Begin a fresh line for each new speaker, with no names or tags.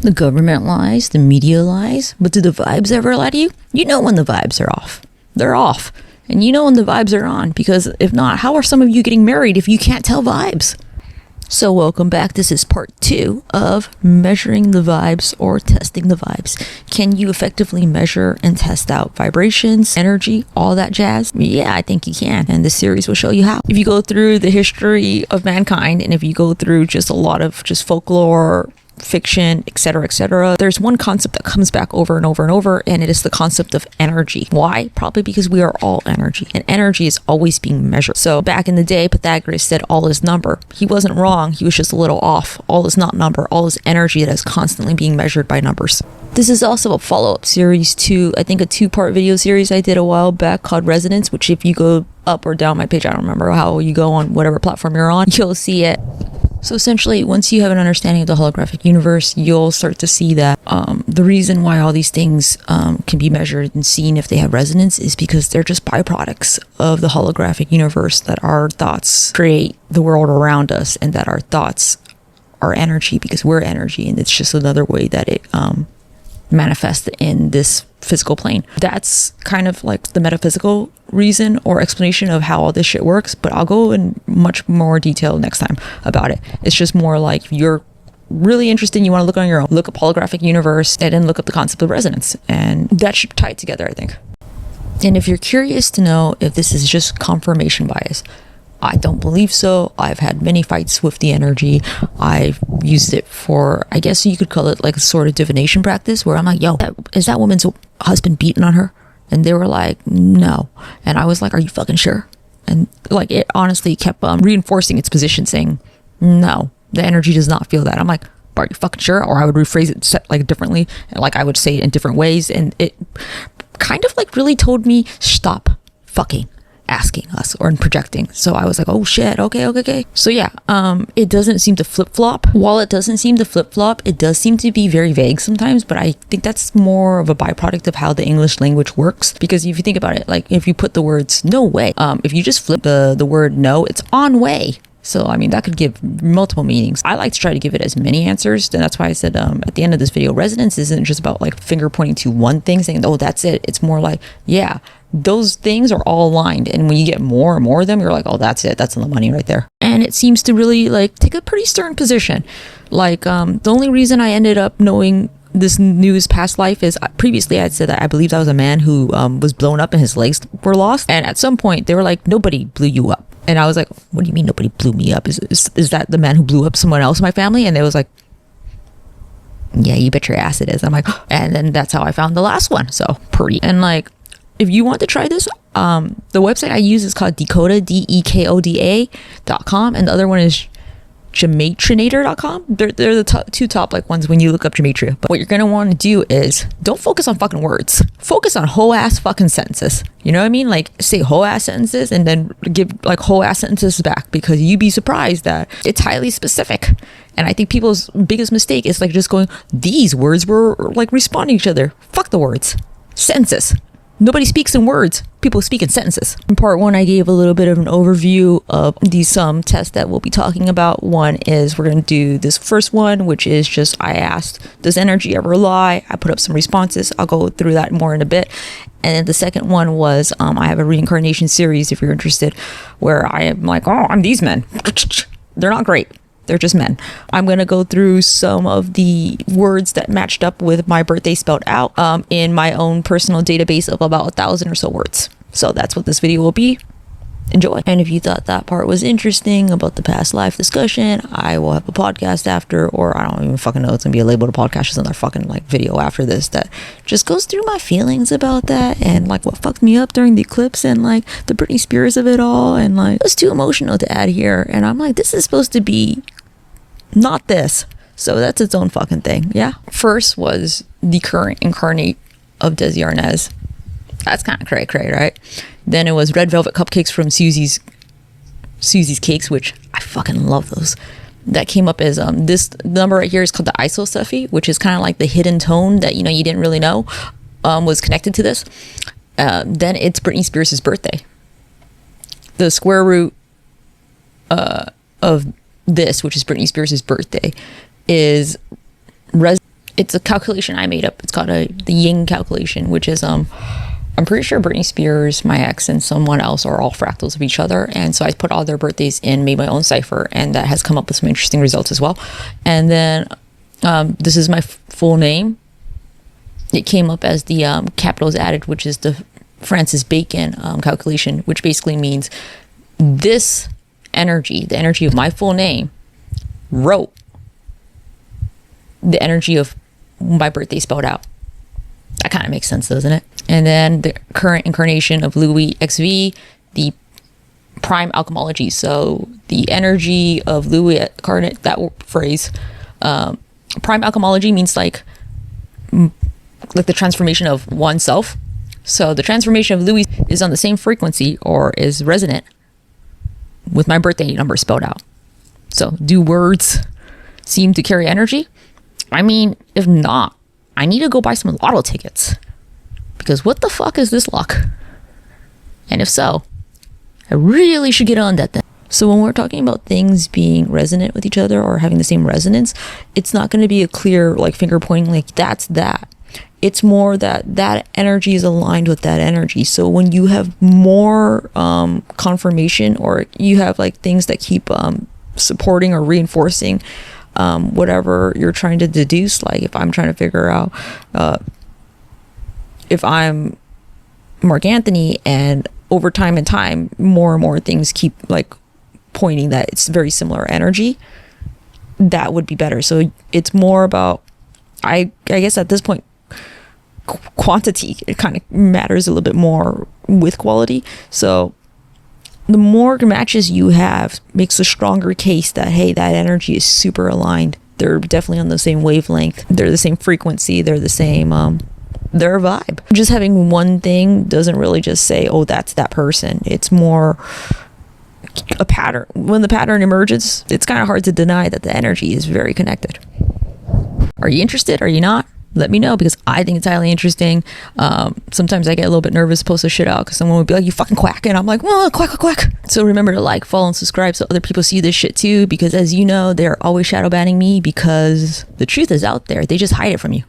The government lies, the media lies, but do the vibes ever lie to you? You know when the vibes are off. They're off. And you know when the vibes are on, because if not, how are some of you getting married if you can't tell vibes? So welcome back. This is part 2 of measuring the vibes or testing the vibes. Can you effectively measure and test out vibrations, energy, all that jazz? Yeah, I think you can. And this series will show you how. If you go through the history of mankind, and if you go through just a lot of just folklore, fiction, etc., there's one concept that comes back over and over and over, and it is the concept of energy. Why? Probably because we are all energy, and energy is always being measured. So back in the day, Pythagoras said all is number. He wasn't wrong, he was just a little off. All is not number, all is energy that is constantly being measured by numbers. This is also a follow-up series to, I think, a 2-part video series I did a while back called Resonance, which if you go up or down my page, I don't remember how you go on whatever platform you're on, you'll see it. So essentially, once you have an understanding of the holographic universe, you'll start to see that the reason why all these things can be measured and seen if they have resonance is because they're just byproducts of the holographic universe, that our thoughts create the world around us, and that our thoughts are energy because we're energy, and it's just another way that it manifests in this physical plane. That's kind of like the metaphysical reason or explanation of how all this shit works, but I'll go in much more detail next time about it. It's just more like, if you're really interested and you want to look on your own, look up holographic universe and then look up the concept of resonance, and that should tie it together, I think. And if you're curious to know if this is just confirmation bias, I don't believe so. I've had many fights with the energy. I've used it for, I guess you could call it like a sort of divination practice, where I'm like, yo, is that woman's husband beating on her? And they were like, no. And I was like, are you fucking sure? And like, it honestly kept reinforcing its position, saying, no, the energy does not feel that. I'm like, are you fucking sure? Or I would rephrase it like differently, and like I would say it in different ways, and it kind of like really told me, stop fucking asking us or projecting. So I was like, oh shit, okay. So yeah, it doesn't seem to flip-flop. While it doesn't seem to flip-flop, it does seem to be very vague sometimes, but I think that's more of a byproduct of how the English language works. Because if you think about it, like if you put the words no way, if you just flip the word no, it's on way. So, I mean, that could give multiple meanings. I like to try to give it as many answers. And that's why I said at the end of this video, resonance isn't just about like finger pointing to one thing, saying, oh, that's it. It's more like, yeah, those things are all aligned. And when you get more and more of them, you're like, oh, that's it. That's on the money right there. And it seems to really like take a pretty stern position. Like the only reason I ended up knowing this news past life is previously I had said that I believed I was a man who was blown up and his legs were lost. And at some point they were like, nobody blew you up. And I was like, what do you mean nobody blew me up? Is that the man who blew up someone else in my family? And they was like, yeah, you bet your ass it is. I'm like, and then that's how I found the last one. So pretty. And like, if you want to try this, the website I use is called Decoda, DEKODA.com. And the other one is gematrinator.com. They're the two top like ones when you look up gematria. But what you're gonna want to do is don't focus on fucking words. Focus on whole ass fucking sentences. You know what I mean? Like say whole ass sentences and then give like whole ass sentences back, because you'd be surprised that it's highly specific. And I think people's biggest mistake is like just going, these words were like responding to each other. Fuck the words. Sentences. Nobody speaks in words. People speak in sentences. In part 1, I gave a little bit of an overview of these tests that we'll be talking about. One is we're going to do this first one, which is just I asked, does energy ever lie? I put up some responses. I'll go through that more in a bit. And then the second one was I have a reincarnation series, if you're interested, where I am like, oh, I'm these men. They're not great. They're just men. I'm going to go through some of the words that matched up with my birthday spelled out in my own personal database of about 1,000 or so words. So that's what this video will be. Enjoy. And if you thought that part was interesting about the past life discussion, I will have a podcast after, or I don't even fucking know, it's gonna be a labeled podcast, just another fucking like video after this that just goes through my feelings about that and like what fucked me up during the eclipse and like the Britney Spears of it all, and like it was too emotional to add here, and I'm like, this is supposed to be not this, so that's its own fucking thing. Yeah. First was the current incarnate of Desi Arnaz. That's kind of cray, right? Then it was red velvet cupcakes from Susie's Cakes, which I fucking love those. That came up as this number right here is called the isosephy, which is kind of like the hidden tone that you didn't really know was connected to this. Then it's Britney Spears' birthday. The square root of this, which is Britney Spears' birthday, is it's a calculation I made up. It's called the Ying calculation, which is I'm pretty sure Britney Spears, my ex, and someone else are all fractals of each other. And so I put all their birthdays in, made my own cipher, and that has come up with some interesting results as well. And then this is my full name. It came up as the capitals added, which is the Francis Bacon calculation, which basically means this energy, the energy of my full name, wrote the energy of my birthday spelled out. That kind of makes sense, doesn't it? And then the current incarnation of Louis XV, the prime alchemology. So the energy of Louis incarnate, that phrase, prime alchemology means like the transformation of oneself. So the transformation of Louis is on the same frequency or is resonant with my birthday number spelled out. So do words seem to carry energy? I mean, if not, I need to go buy some lotto tickets, because what the fuck is this luck? And if so, I really should get on that then. So when we're talking about things being resonant with each other or having the same resonance, it's not going to be a clear like finger pointing like that's that. It's more that that energy is aligned with that energy. So when you have more confirmation, or you have like things that keep supporting or reinforcing whatever you're trying to deduce, like if I'm trying to figure out if I'm Mark Anthony, and over time and time more and more things keep like pointing that it's very similar energy, that would be better. So it's more about, I guess at this point, quantity, it kind of matters a little bit more with quality. So the more matches you have makes a stronger case that, hey, that energy is super aligned. They're definitely on the same wavelength. They're the same frequency. They're the same, they're a vibe. Just having one thing doesn't really just say, oh, that's that person. It's more a pattern. When the pattern emerges, it's kind of hard to deny that the energy is very connected. Are you interested? Are you not? Let me know, because I think it's highly interesting. Sometimes I get a little bit nervous to post this shit out because someone would be like, you fucking quack. And I'm like, well, quack, quack, quack. So remember to like, follow, and subscribe so other people see this shit too. Because as you know, they're always shadow banning me because the truth is out there. They just hide it from you.